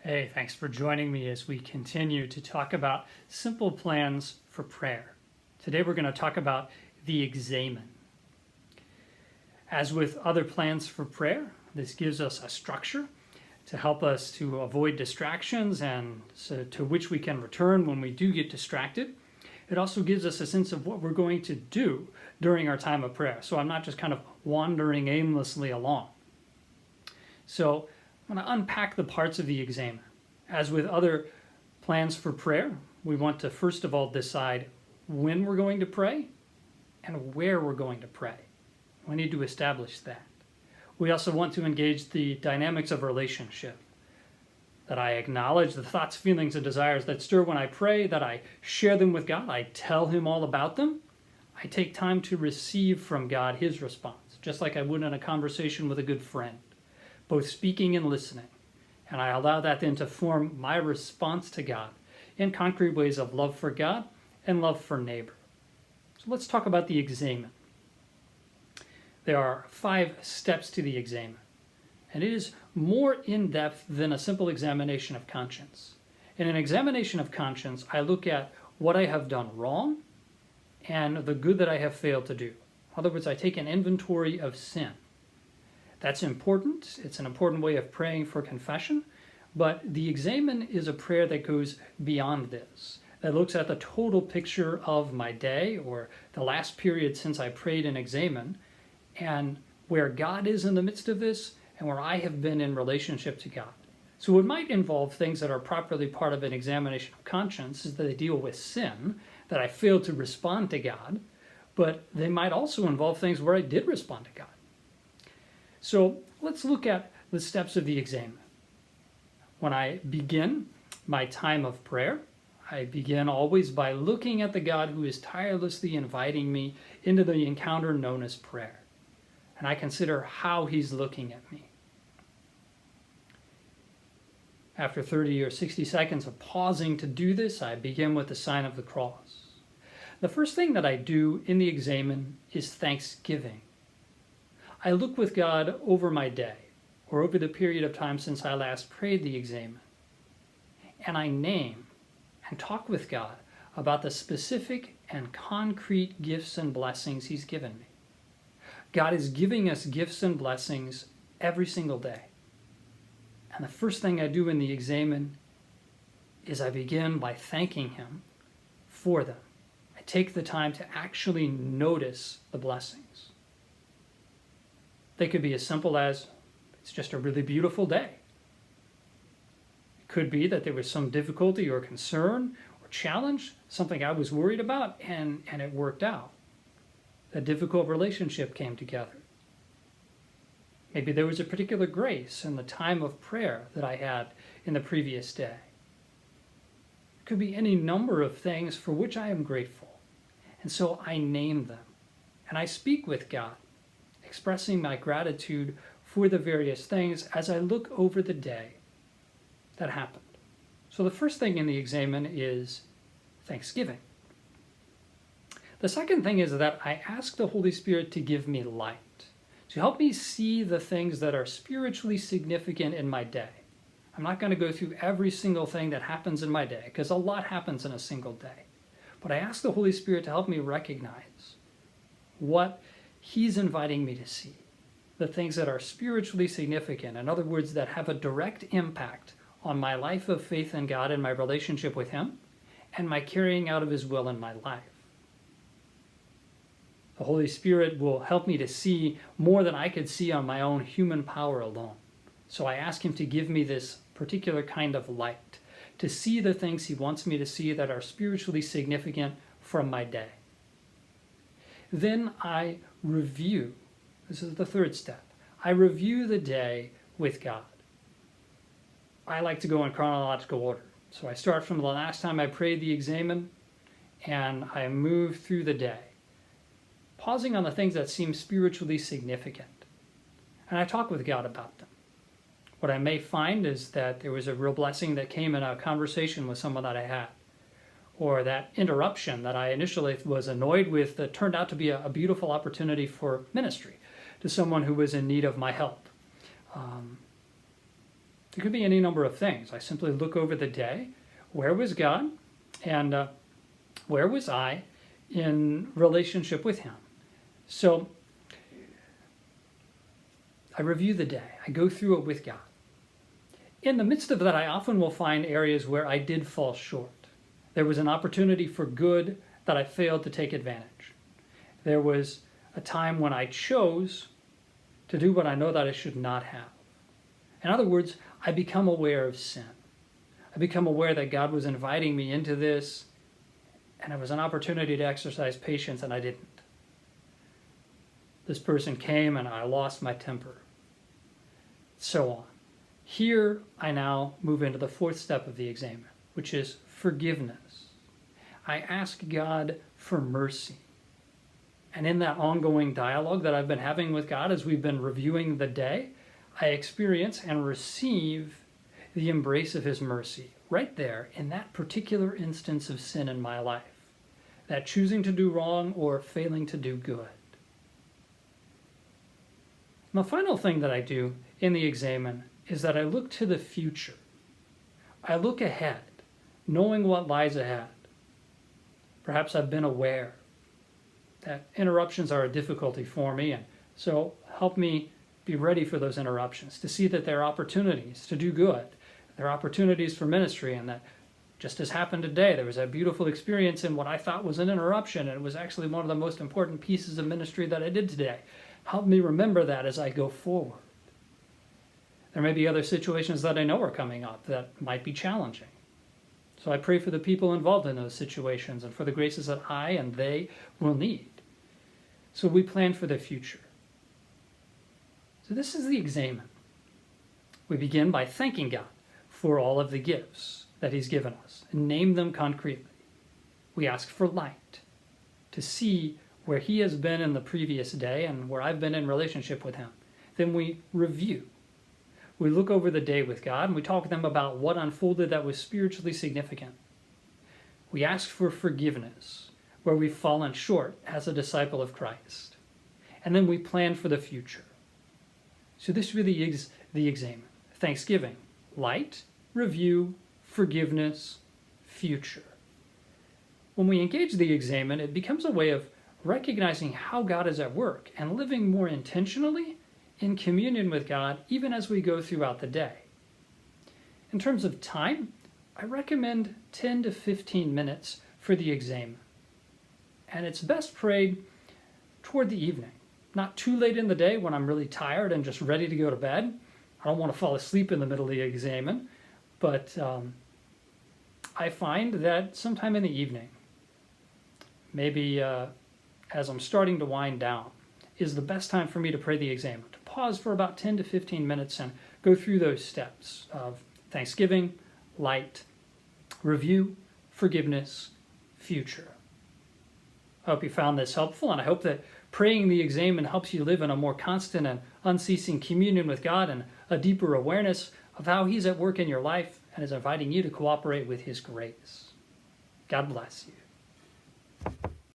Hey, thanks for joining me as we continue to talk about simple plans for prayer. Today we're going to talk about the Examen. As with other plans for prayer, this gives us a structure to help us to avoid distractions and so to which we can return when we do get distracted. It also gives us a sense of what we're going to do during our time of prayer. So I'm not just kind of wandering aimlessly along. So I'm going to unpack the parts of the Examen. As with other plans for prayer, we want to first of all decide when we're going to pray and where we're going to pray. We need to establish that. We also want to engage the dynamics of relationship, that I acknowledge the thoughts, feelings, and desires that stir when I pray, that I share them with God, I tell Him all about them. I take time to receive from God His response, just like I would in a conversation with a good friend, both speaking and listening. And I allow that then to form my response to God in concrete ways of love for God and love for neighbor. So let's talk about the Examen. There are 5 steps to the Examen, and it is more in-depth than a simple examination of conscience. In an examination of conscience, I look at what I have done wrong and the good that I have failed to do. In other words, I take an inventory of sin. That's important. It's an important way of praying for confession, but the Examen is a prayer that goes beyond this, that looks at the total picture of my day or the last period since I prayed an Examen, and where God is in the midst of this and where I have been in relationship to God. So it might involve things that are properly part of an examination of conscience, is that they deal with sin, that I failed to respond to God, but they might also involve things where I did respond to God. So let's look at the steps of the Examen. When I begin my time of prayer, I begin always by looking at the God who is tirelessly inviting me into the encounter known as prayer. And I consider how He's looking at me. After 30 or 60 seconds of pausing to do this, I begin with the sign of the cross. The first thing that I do in the Examen is thanksgiving. I look with God over my day, or over the period of time since I last prayed the Examen, and I name and talk with God about the specific and concrete gifts and blessings He's given me. God is giving us gifts and blessings every single day. And the first thing I do in the Examen is I begin by thanking Him for them. I take the time to actually notice the blessings. They could be as simple as, it's just a really beautiful day. It could be that there was some difficulty or concern or challenge, something I was worried about, and it worked out. A difficult relationship came together. Maybe there was a particular grace in the time of prayer that I had in the previous day. It could be any number of things for which I am grateful. And so I name them, and I speak with God, expressing my gratitude for the various things as I look over the day that happened. So the first thing in the Examen is thanksgiving. The second thing is that I ask the Holy Spirit to give me light, to help me see the things that are spiritually significant in my day. I'm not going to go through every single thing that happens in my day, because a lot happens in a single day. But I ask the Holy Spirit to help me recognize what He's inviting me to see, the things that are spiritually significant, in other words, that have a direct impact on my life of faith in God and my relationship with Him, and my carrying out of His will in my life. The Holy Spirit will help me to see more than I could see on my own human power alone. So I ask Him to give me this particular kind of light, to see the things He wants me to see that are spiritually significant from my day. Then I review. This is the third step. I review the day with God. I like to go in chronological order. So I start from the last time I prayed the Examen, and I move through the day, pausing on the things that seem spiritually significant. And I talk with God about them. What I may find is that there was a real blessing that came in a conversation with someone that I had, or that interruption that I initially was annoyed with that turned out to be a beautiful opportunity for ministry to someone who was in need of my help. It could be any number of things. I simply look over the day. Where was God? And where was I in relationship with him? So I review the day. I go through it with God. In the midst of that, I often will find areas where I did fall short. There was an opportunity for good that I failed to take advantage. There was a time when I chose to do what I know that I should not have. In other words, I become aware of sin. I become aware that God was inviting me into this, and it was an opportunity to exercise patience, and I didn't. This person came, and I lost my temper. So on. Here, I now move into the fourth step of the examen, which is forgiveness. I ask God for mercy. And in that ongoing dialogue that I've been having with God as we've been reviewing the day, I experience and receive the embrace of his mercy right there in that particular instance of sin in my life, that choosing to do wrong or failing to do good. And the final thing that I do in the examen is that I look to the future. I look ahead, knowing what lies ahead. Perhaps I've been aware that interruptions are a difficulty for me, and so help me be ready for those interruptions, to see that there are opportunities to do good. There are opportunities for ministry, and that just as happened today, there was a beautiful experience in what I thought was an interruption, and it was actually one of the most important pieces of ministry that I did today. Help me remember that as I go forward. There may be other situations that I know are coming up that might be challenging. So I pray for the people involved in those situations and for the graces that I and they will need. So we plan for the future. So this is the examen. We begin by thanking God for all of the gifts that he's given us and name them concretely. We ask for light to see where he has been in the previous day and where I've been in relationship with him. Then we review. We look over the day with God and we talk with him about what unfolded that was spiritually significant. We ask for forgiveness where we've fallen short as a disciple of Christ. And then we plan for the future. So this really is the examen. Thanksgiving, light, review, forgiveness, future. When we engage the examen, it becomes a way of recognizing how God is at work and living more intentionally in communion with God, even as we go throughout the day. In terms of time, I recommend 10 to 15 minutes for the examen. And it's best prayed toward the evening, not too late in the day when I'm really tired and just ready to go to bed. I don't want to fall asleep in the middle of the examen, but I find that sometime in the evening, maybe as I'm starting to wind down, is the best time for me to pray the examen. To pause for about 10 to 15 minutes and go through those steps of thanksgiving, light, review, forgiveness, future. I hope you found this helpful, and I hope that praying the examen helps you live in a more constant and unceasing communion with God and a deeper awareness of how he's at work in your life and is inviting you to cooperate with his grace. God bless you.